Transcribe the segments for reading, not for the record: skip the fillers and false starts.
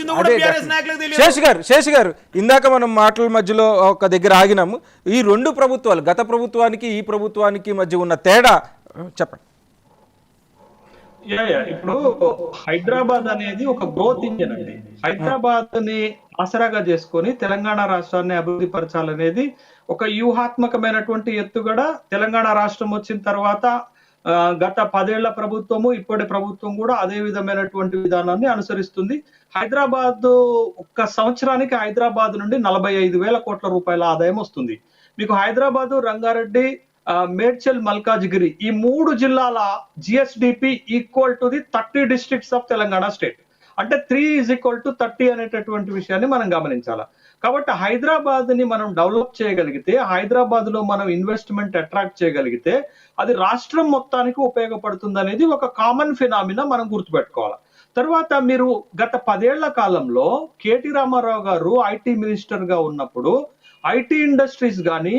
వచ్చిందో కూడా బీఆర్ఎస్ నాయకులకు తెలియదు. శేష్ గారు ఇందాక మనం మాటల మధ్యలో ఒక దగ్గర ఆగినాము. ఈ రెండు ప్రభుత్వాలు, గత ప్రభుత్వానికి ఈ ప్రభుత్వానికి మధ్య ఉన్న తేడా చెప్పండి. ఇప్పుడు హైదరాబాద్ అనేది ఒక గ్రోత్ ఇంజిన్ అండి. హైదరాబాద్ ని ఆసరాగా చేసుకొని తెలంగాణ రాష్ట్రాన్ని అభివృద్ధి పరచాలనేది ఒక వ్యూహాత్మకమైనటువంటి ఎత్తుగడ. తెలంగాణ రాష్ట్రం వచ్చిన తర్వాత గత 10 ఏళ్ల ప్రభుత్వము, ఇప్పటి ప్రభుత్వం కూడా అదే విధమైనటువంటి విధానాన్ని అనుసరిస్తుంది. హైదరాబాద్ ఒక్క సంవత్సరానికి హైదరాబాద్ నుండి 45,000 కోట్ల రూపాయల ఆదాయం వస్తుంది. మీకు హైదరాబాద్, రంగారెడ్డి, మేడ్చల్, మల్కాజ్గిరి ఈ 3 జిల్లాల GSDP equal to the 30 districts of Telangana state. అంటే 3:30 అనేటటువంటి విషయాన్ని మనం గమనించాలి. కాబట్టి హైదరాబాద్ ని మనం డెవలప్ చేయగలిగితే, హైదరాబాద్ లో మనం ఇన్వెస్ట్మెంట్ అట్రాక్ట్ చేయగలిగితే అది రాష్ట్రం మొత్తానికి ఉపయోగపడుతుంది అనేది ఒక కామన్ ఫినామినా మనం గుర్తుపెట్టుకోవాలి. తర్వాత మీరు గత 10 ఏళ్ల కాలంలో కేటీ రామారావు గారు ఐటీ మినిస్టర్ గా ఉన్నప్పుడు ఐటీ ఇండస్ట్రీస్ కానీ,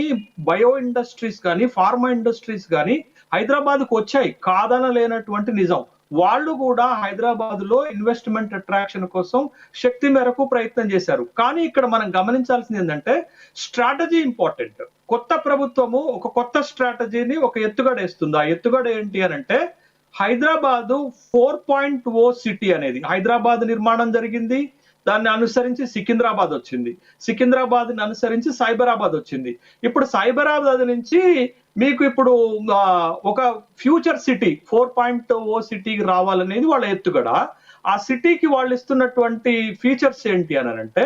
బయో ఇండస్ట్రీస్ కానీ, ఫార్మా ఇండస్ట్రీస్ కానీ హైదరాబాద్ కు వచ్చాయి, కాదనలేనటువంటి నిజం. వాళ్ళు కూడా హైదరాబాద్ లో ఇన్వెస్ట్మెంట్ అట్రాక్షన్ కోసం శక్తి మేరకు ప్రయత్నం చేశారు. కానీ ఇక్కడ మనం గమనించాల్సింది ఏంటంటే స్ట్రాటజీ ఇంపార్టెంట్. కొత్త ప్రభుత్వము ఒక కొత్త స్ట్రాటజీని ఒక ఎత్తుగడ వేస్తుంది. ఆ ఎత్తుగడ ఏంటి అని అంటే హైదరాబాద్ 4.0 సిటీ అనేది హైదరాబాద్ నిర్మాణం జరిగింది. దాన్ని అనుసరించి సికింద్రాబాద్ వచ్చింది, సికింద్రాబాద్ ని అనుసరించి సైబరాబాద్ వచ్చింది. ఇప్పుడు సైబరాబాద్ నుంచి మీకు ఇప్పుడు ఒక ఫ్యూచర్ సిటీ 4.0 సిటీకి రావాలనేది వాళ్ళ ఎత్తుగడ. ఆ సిటీకి వాళ్ళు ఇస్తున్నటువంటి ఫీచర్స్ ఏంటి అని అంటే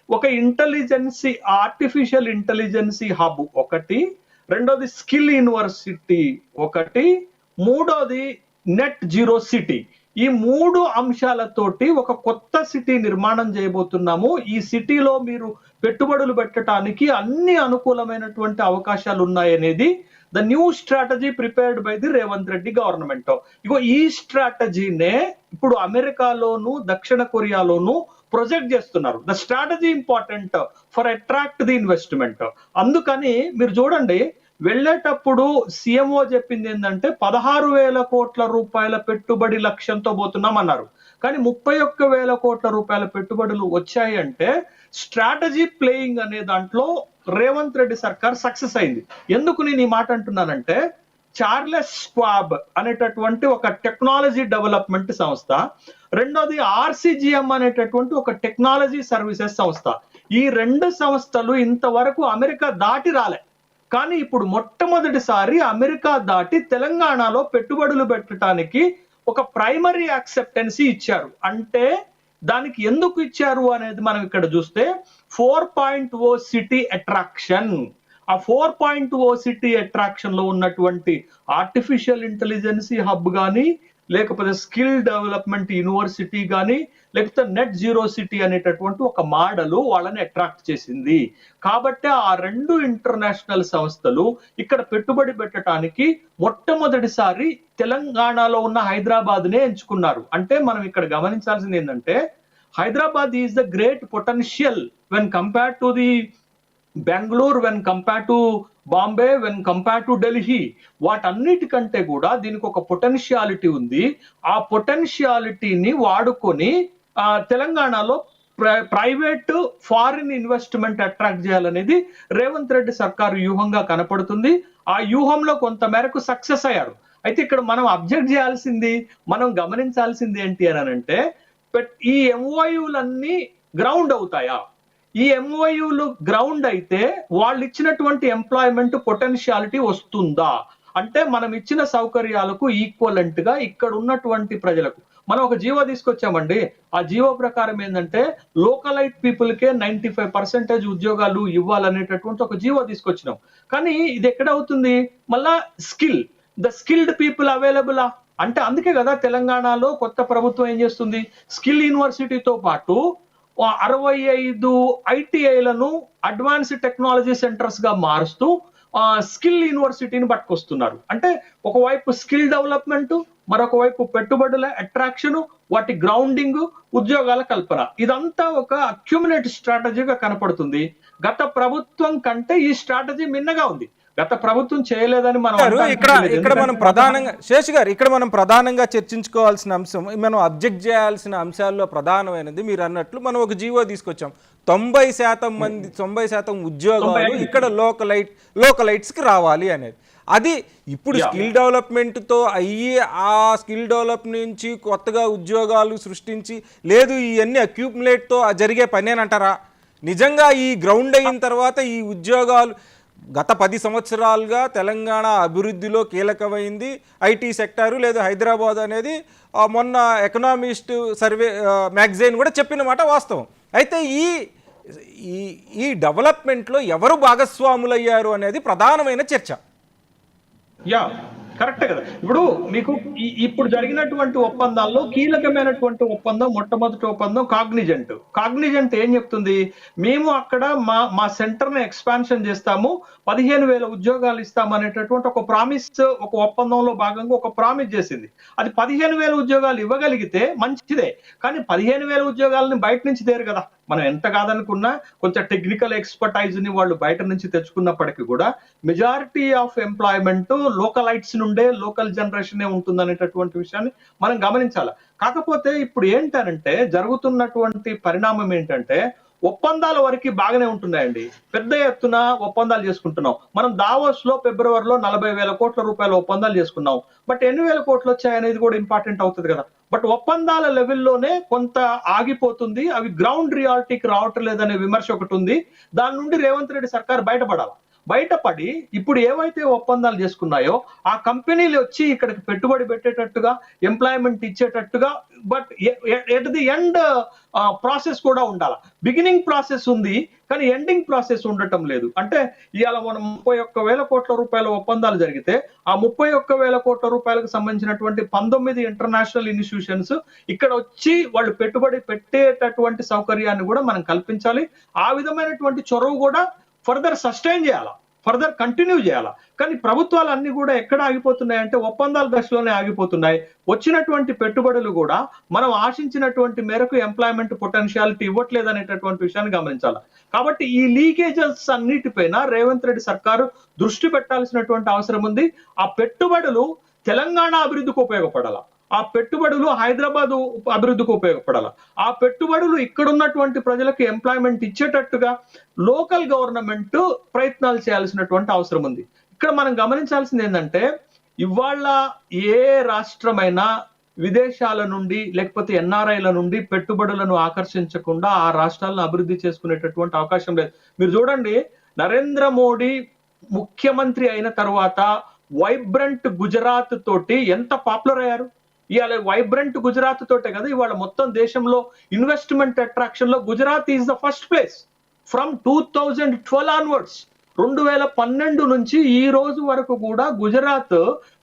ఒక ఇంటెలిజెన్సీ, ఆర్టిఫిషియల్ ఇంటెలిజెన్సీ హబ్ ఒకటి, రెండోది స్కిల్ యూనివర్సిటీ ఒకటి, మూడోది నెట్ జీరో సిటీ. ఈ 3 అంశాలతోటి ఒక కొత్త సిటీ నిర్మాణం చేయబోతున్నాము. ఈ సిటీలో మీరు పెట్టుబడులు పెట్టడానికి అన్ని అనుకూలమైనటువంటి అవకాశాలు ఉన్నాయనేది the new strategy prepared by the Revanth Reddy government. ఇగో ఈ స్ట్రాటజీనే ఇప్పుడు అమెరికాలోను, దక్షిణ కొరియాలోను ప్రొజెక్ట్ చేస్తున్నారు. The strategy important for attract the investment. అందుకని మీరు చూడండి, వెళ్ళేటప్పుడు సీఎంఓ చెప్పింది ఏంటంటే 16,000 కోట్ల రూపాయల పెట్టుబడి లక్ష్యంతో పోతున్నాం అన్నారు. కానీ 31,000 కోట్ల రూపాయల పెట్టుబడులు వచ్చాయి అంటే స్ట్రాటజీ ప్లేయింగ్ అనే దాంట్లో రేవంత్ రెడ్డి సర్కార్ సక్సెస్ అయింది. ఎందుకు నేను ఈ మాట అంటున్నానంటే చార్లెస్ స్క్వాబ్ అనేటటువంటి ఒక టెక్నాలజీ డెవలప్మెంట్ సంస్థ, రెండోది ఆర్సిజిఎం అనేటటువంటి ఒక టెక్నాలజీ సర్వీసెస్ సంస్థ. ఈ 2 సంస్థలు ఇంతవరకు అమెరికా దాటి రాలే. కానీ ఇప్పుడు మొట్టమొదటిసారి అమెరికా దాటి తెలంగాణలో పెట్టుబడులు పెట్టడానికి ఒక ప్రైమరీ యాక్సెప్టెన్సీ ఇచ్చారు. అంటే దానికి ఎందుకు ఇచ్చారు అనేది మనం ఇక్కడ చూస్తే 4.0 సిటీ అట్రాక్షన్. ఆ 4.0 సిటీ అట్రాక్షన్ లో ఉన్నటువంటి ఆర్టిఫిషియల్ ఇంటెలిజెన్సీ హబ్ కానీ, లేకపోతే స్కిల్ డెవలప్మెంట్ యూనివర్సిటీ కానీ, లేకపోతే నెట్ జీరో సిటీ అనేటటువంటి ఒక మోడల్ వాళ్ళని అట్రాక్ట్ చేసింది. కాబట్టి ఆ 2 ఇంటర్నేషనల్ సంస్థలు ఇక్కడ పెట్టుబడి పెట్టడానికి మొట్టమొదటిసారి తెలంగాణలో ఉన్న హైదరాబాద్ నే ఎంచుకున్నారు. అంటే మనం ఇక్కడ గమనించాల్సింది ఏంటంటే Hyderabad is the great potential when compare to the Bengaluru, when compare to Bombay, when compare to Delhi. వాటన్నిటికంటే కూడా దీనికి ఒక పొటెన్షియాలిటీ ఉంది. ఆ పొటెన్షియాలిటీని వాడుకొని తెలంగాణలో ప్రైవేట్ ఫారిన్ ఇన్వెస్ట్మెంట్ అట్రాక్ట్ చేయాలనేది రేవంత్ రెడ్డి సర్కారు వ్యూహంగా కనపడుతుంది. ఆ వ్యూహంలో కొంత మేరకు సక్సెస్ అయ్యారు. అయితే ఇక్కడ మనం అబ్జెక్ట్ చేయాల్సింది, మనం గమనించాల్సింది ఏంటి అని అంటే ఈ ఎంఓయూలన్నీ గ్రౌండ్ అవుతాయా? ఈ ఎంఓయూలు గ్రౌండ్ అయితే వాళ్ళు ఇచ్చినటువంటి ఎంప్లాయ్మెంట్ పొటెన్షియాలిటీ వస్తుందా? అంటే మనం ఇచ్చిన సౌకర్యాలకు ఈక్వలెంట్ గా ఇక్కడ ఉన్నటువంటి ప్రజలకు మనం ఒక జీవో తీసుకొచ్చామండి. ఆ జీవో ప్రకారం ఏంటంటే లోకలైట్ పీపుల్ కే 95% ఉద్యోగాలు ఇవ్వాలనేటటువంటి ఒక జీవో తీసుకొచ్చినాం. కానీ ఇది ఎక్కడ అవుతుంది? మళ్ళా ద స్కిల్డ్ పీపుల్ అవైలబుల్ అంటే అందుకే కదా తెలంగాణలో కొత్త ప్రభుత్వం ఏం చేస్తుంది, స్కిల్ యూనివర్సిటీతో పాటు 65 ఐటీఐలను అడ్వాన్స్ టెక్నాలజీ సెంటర్స్ గా మారుస్తూ స్కిల్ యూనివర్సిటీని పట్టుకొస్తున్నారు. అంటే ఒకవైపు స్కిల్ డెవలప్మెంట్, మరొక వైపు పెట్టుబడుల అట్రాక్షన్, వాటి గ్రౌండింగ్, ఉద్యోగాల కల్పన, ఇదంతా ఒక అక్యుములేట్ స్ట్రాటజీగా కనపడుతుంది. గత ప్రభుత్వం కంటే ఈ స్ట్రాటజీ మిన్నగా ఉంది. గత ప్రభుత్వం చేయలేదని మనం గారు, ఇక్కడ అనడానికి లేదు. ఇక్కడ మనం ఎందుకంటే ప్రధానంగా శేష్ గారు ఇక్కడ మనం ప్రధానంగా చర్చించుకోవాల్సిన అంశం, మనం అబ్జెక్ట్ చేయాల్సిన అంశాల్లో ప్రధానమైనది మీరు అన్నట్లు మనం ఒక జీవో తీసుకొచ్చాం. 90% ఉద్యోగాలు ఇక్కడ లోకలైట్స్కి రావాలి అనేది. అది ఇప్పుడు స్కిల్ డెవలప్మెంట్తో అయ్యి ఆ స్కిల్ డెవలప్ నుంచి కొత్తగా ఉద్యోగాలు సృష్టించి లేదు, ఇవన్నీ అక్యూములేట్తో జరిగే పనేనంటారా? నిజంగా ఈ గ్రౌండ్ అయిన తర్వాత ఈ ఉద్యోగాలు గత 10 సంవత్సరాలుగా తెలంగాణ అభివృద్ధిలో కీలకమైంది ఐటీ సెక్టారు లేదా హైదరాబాద్ అనేది మొన్న ఎకనామిస్ట్ సర్వే మ్యాగజైన్ కూడా చెప్పిన మాట వాస్తవం. అయితే ఈ డెవలప్మెంట్లో ఎవరు భాగస్వాములయ్యారు అనేది ప్రధానమైన చర్చ. యా కరెక్టే కదా. ఇప్పుడు మీకు ఇప్పుడు జరిగినటువంటి ఒప్పందాల్లో కీలకమైనటువంటి ఒప్పందం, మొట్టమొదటి ఒప్పందం కాగ్నిజెంట్ ఏం చెప్తుంది, మేము అక్కడ మా సెంటర్ ని ఎక్స్పాన్షన్ చేస్తాము, 15,000 ఉద్యోగాలు ఇస్తాము అనేటటువంటి ఒక ప్రామిస్, ఒక ఒప్పందంలో భాగంగా ఒక ప్రామిస్ చేసింది. అది 15,000 ఉద్యోగాలు ఇవ్వగలిగితే మంచిదే, కానీ 15,000 ఉద్యోగాలని బయట నుంచి తేరు కదా. మనం ఎంత కాదనుకున్నా కొంచెం టెక్నికల్ ఎక్స్పర్టైజ్ ని వాళ్ళు బయట నుంచి తెచ్చుకున్నప్పటికీ కూడా మెజారిటీ ఆఫ్ ఎంప్లాయ్మెంట్ లోకలైట్స్ నుండే, లోకల్ జనరేషన్ ఉంటుంది అనేటటువంటి విషయాన్ని మనం గమనించాలి. కాకపోతే ఇప్పుడు ఏంటంటే జరుగుతున్నటువంటి పరిణామం ఏంటంటే ఒప్పందాల వరకు బాగానే ఉంటున్నాయండి, పెద్ద ఎత్తున ఒప్పందాలు చేసుకుంటున్నాం. మనం దావోస్ లో ఫిబ్రవరిలో 40,000 కోట్ల రూపాయల ఒప్పందాలు చేసుకున్నాం. బట్ ఎన్ని వేల కోట్లు వచ్చాయనేది కూడా ఇంపార్టెంట్ అవుతుంది కదా. బట్ ఒప్పందాల లెవెల్లోనే కొంత ఆగిపోతుంది, అవి గ్రౌండ్ రియాలిటీకి రావటం లేదనే విమర్శ ఒకటి ఉంది. దాని నుండి రేవంత్ రెడ్డి సర్కార్ బయటపడి ఇప్పుడు ఏవైతే ఒప్పందాలు చేసుకున్నాయో ఆ కంపెనీలు వచ్చి ఇక్కడికి పెట్టుబడి పెట్టేటట్టుగా, ఎంప్లాయ్మెంట్ ఇచ్చేటట్టుగా, but at the end process కూడా ఉండాలి. బిగినింగ్ ప్రాసెస్ ఉంది కానీ ఎండింగ్ ప్రాసెస్ ఉండటం లేదు. అంటే ఇవాళ మనం 31,000 కోట్ల రూపాయల ఒప్పందాలు జరిగితే ఆ 31,000 కోట్ల రూపాయలకు సంబంధించినటువంటి 19 ఇంటర్నేషనల్ ఇన్స్టిట్యూషన్స్ ఇక్కడ వచ్చి వాళ్ళు పెట్టుబడి పెట్టేటటువంటి సౌకర్యాన్ని కూడా మనం కల్పించాలి. ఆ విధమైనటువంటి చొరవ కూడా ఫర్దర్ సస్టైన్ చేయాలా, ఫర్దర్ కంటిన్యూ చేయాలా. కానీ ప్రభుత్వాలు అన్ని కూడా ఎక్కడ ఆగిపోతున్నాయి అంటే ఒప్పందాల దశలోనే ఆగిపోతున్నాయి. వచ్చినటువంటి పెట్టుబడులు కూడా మనం ఆశించినటువంటి మేరకు ఎంప్లాయ్మెంట్ పొటెన్షియాలిటీ ఇవ్వట్లేదు అనేటటువంటి విషయాన్ని గమనించాలి. కాబట్టి ఈ లీకేజెస్ అన్నిటిపైన రేవంత్ రెడ్డి సర్కారు దృష్టి పెట్టాల్సినటువంటి అవసరం ఉంది. ఆ పెట్టుబడులు తెలంగాణ అభివృద్ధికి ఉపయోగపడాల, ఆ పెట్టుబడులు హైదరాబాద్ అభివృద్ధికి ఉపయోగపడాల, ఆ పెట్టుబడులు ఇక్కడ ఉన్నటువంటి ప్రజలకు ఎంప్లాయ్మెంట్ ఇచ్చేటట్టుగా లోకల్ గవర్నమెంట్ ప్రయత్నాలు చేయాల్సినటువంటి అవసరం ఉంది. ఇక్కడ మనం గమనించాల్సింది ఏంటంటే ఇవాళ ఏ రాష్ట్రమైనా విదేశాల నుండి లేకపోతే ఎన్ఆర్ఐల నుండి పెట్టుబడులను ఆకర్షించకుండా ఆ రాష్ట్రాలను అభివృద్ధి చేసుకునేటటువంటి అవకాశం లేదు. మీరు చూడండి, నరేంద్ర మోడీ ముఖ్యమంత్రి అయిన తర్వాత వైబ్రెంట్ గుజరాత్ తోటి ఎంత పాపులర్ అయ్యారు. ఇవాళ వైబ్రెంట్ గుజరాత్ తోటే కదా ఇవాళ మొత్తం దేశంలో ఇన్వెస్ట్మెంట్ అట్రాక్షన్ లో Gujarat is the first place from 2012 onwards. 2012 నుంచి ఈ రోజు వరకు కూడా గుజరాత్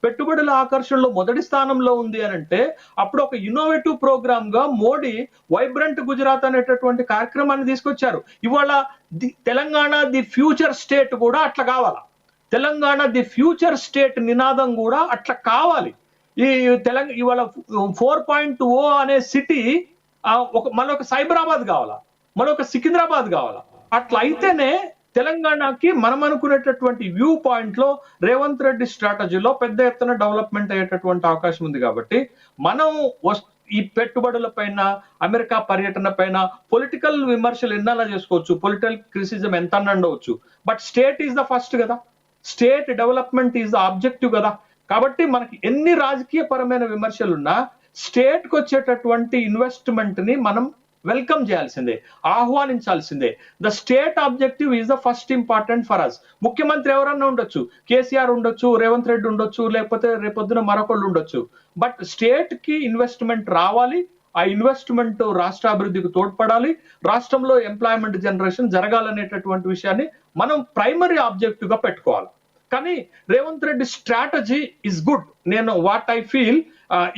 పెట్టుబడుల ఆకర్షణలో మొదటి స్థానంలో ఉంది అని అంటే అప్పుడు ఒక ఇన్నోవేటివ్ ప్రోగ్రామ్ గా మోడీ వైబ్రెంట్ గుజరాత్ అనేటటువంటి కార్యక్రమాన్ని తీసుకొచ్చారు. ఇవాళ తెలంగాణ ది ఫ్యూచర్ స్టేట్ కూడా అట్లా కావాలా, తెలంగాణ ది ఫ్యూచర్ స్టేట్ నినాదం కూడా అట్లా కావాలి. ఈ ఇవాళ 4.0 అనే సిటీ మనొక సైబరాబాద్ కావాలా, మనొక సికింద్రాబాద్ కావాలా. అట్లా అయితేనే తెలంగాణకి మనం అనుకునేటటువంటి వ్యూ పాయింట్ లో రేవంత్ రెడ్డి స్ట్రాటజీలో పెద్ద ఎత్తున డెవలప్మెంట్ అయ్యేటటువంటి అవకాశం ఉంది. కాబట్టి మనం ఈ పెట్టుబడుల పైన, అమెరికా పర్యటన పైన పొలిటికల్ విమర్శలు ఎన్నైనా చేసుకోవచ్చు, పొలిటికల్ క్రిటిసిజం ఎంత ఉండవచ్చు, but state is the first కదా, state development is the objective కదా. కాబట్టి మనకి ఎన్ని రాజకీయ పరమైన విమర్శలున్నా స్టేట్ కి వచ్చేటటువంటి ఇన్వెస్ట్మెంట్ ని మనం వెల్కమ్ చేయాల్సిందే, ఆహ్వానించాల్సిందే. The state objective is the first important for us. ముఖ్యమంత్రి ఎవరన్నా ఉండొచ్చు, కేసీఆర్ ఉండొచ్చు, రేవంత్ రెడ్డి ఉండొచ్చు, లేకపోతే రేపొద్దున మరొకళ్ళు ఉండొచ్చు, బట్ స్టేట్ కి ఇన్వెస్ట్మెంట్ రావాలి. ఆ ఇన్వెస్ట్మెంట్ రాష్ట్ర అభివృద్ధికి తోడ్పడాలి, రాష్ట్రంలో ఎంప్లాయ్మెంట్ జనరేషన్ జరగాలనేటటువంటి విషయాన్ని మనం ప్రైమరీ ఆబ్జెక్టివ్ గా పెట్టుకోవాలి. కానీ Revanth Reddy strategy is good. నేను వాట్ ఐ ఫీల్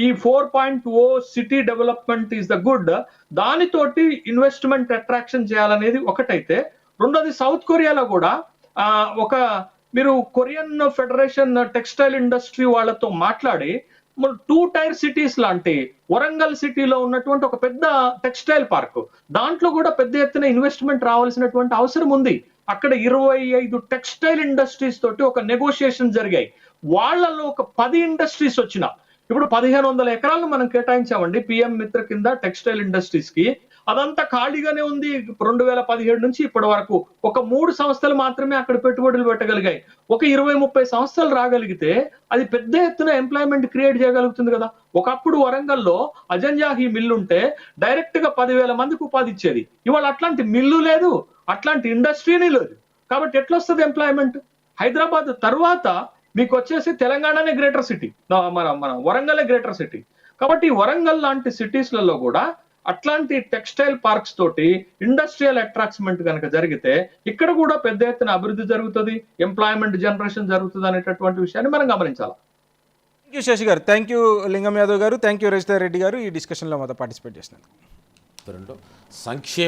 ఈ 4.0 city development is the good. దానితోటి ఇన్వెస్ట్మెంట్ అట్రాక్షన్ చేయాలనేది ఒకటైతే, రెండోది సౌత్ కొరియాలో కూడా ఒక మీరు కొరియన్ ఫెడరేషన్ టెక్స్టైల్ ఇండస్ట్రీ వాళ్ళతో మాట్లాడి 2 టైర్ సిటీస్ లాంటి వరంగల్ సిటీలో ఉన్నటువంటి ఒక పెద్ద టెక్స్టైల్ పార్క్, దాంట్లో కూడా పెద్ద ఎత్తున ఇన్వెస్ట్మెంట్ రావాల్సినటువంటి అవసరం ఉంది. అక్కడ 25 టెక్స్టైల్ ఇండస్ట్రీస్ తోటి ఒక నెగోషియేషన్ జరిగాయి. వాళ్ళలో ఒక 10 ఇండస్ట్రీస్ వచ్చిన ఇప్పుడు 1500 ఎకరాలను మనం కేటాయించామండి పిఎం మిత్ర కింద టెక్స్టైల్ ఇండస్ట్రీస్ కి. అదంతా ఖాళీగానే ఉంది 2017 నుంచి ఇప్పటి వరకు. ఒక 3 సంస్థలు మాత్రమే అక్కడ పెట్టుబడులు పెట్టగలిగాయి. ఒక 20-30 సంస్థలు రాగలిగితే అది పెద్ద ఎత్తున ఎంప్లాయ్మెంట్ క్రియేట్ చేయగలుగుతుంది కదా. ఒకప్పుడు వరంగల్లో అజంజాహి మిల్లు ఉంటే డైరెక్ట్ గా 10,000 మందికి ఉపాధి ఇచ్చేది. ఇవాళ అట్లాంటి మిల్లు లేదు, అట్లాంటి ఇండస్ట్రీనే లేదు. కాబట్టి ఎట్లా వస్తుంది ఎంప్లాయ్మెంట్? హైదరాబాద్ తర్వాత మీకు వచ్చేసి తెలంగాణనే గ్రేటర్ సిటీ, మన వరంగల్ గ్రేటర్ సిటీ. కాబట్టి వరంగల్ లాంటి సిటీస్లలో కూడా అట్లాంటి టెక్స్టైల్ పార్క్స్ తోటి ఇండస్ట్రియల్ అట్రాక్స్మెంట్ కనుక జరిగితే ఇక్కడ కూడా పెద్ద ఎత్తున అభివృద్ధి జరుగుతుంది, ఎంప్లాయ్మెంట్ జనరేషన్ జరుగుతుంది అనేటటువంటి విషయాన్ని మనం గమనించాలి. థ్యాంక్ యూ శశి గారు, థ్యాంక్ యూ లింగం యాదవ్ గారు, థ్యాంక్ యూ రజితా రెడ్డి గారు ఈ డిస్కషన్లో మాతో పార్టిసిపేట్ చేసినందుకు. సంక్షేమ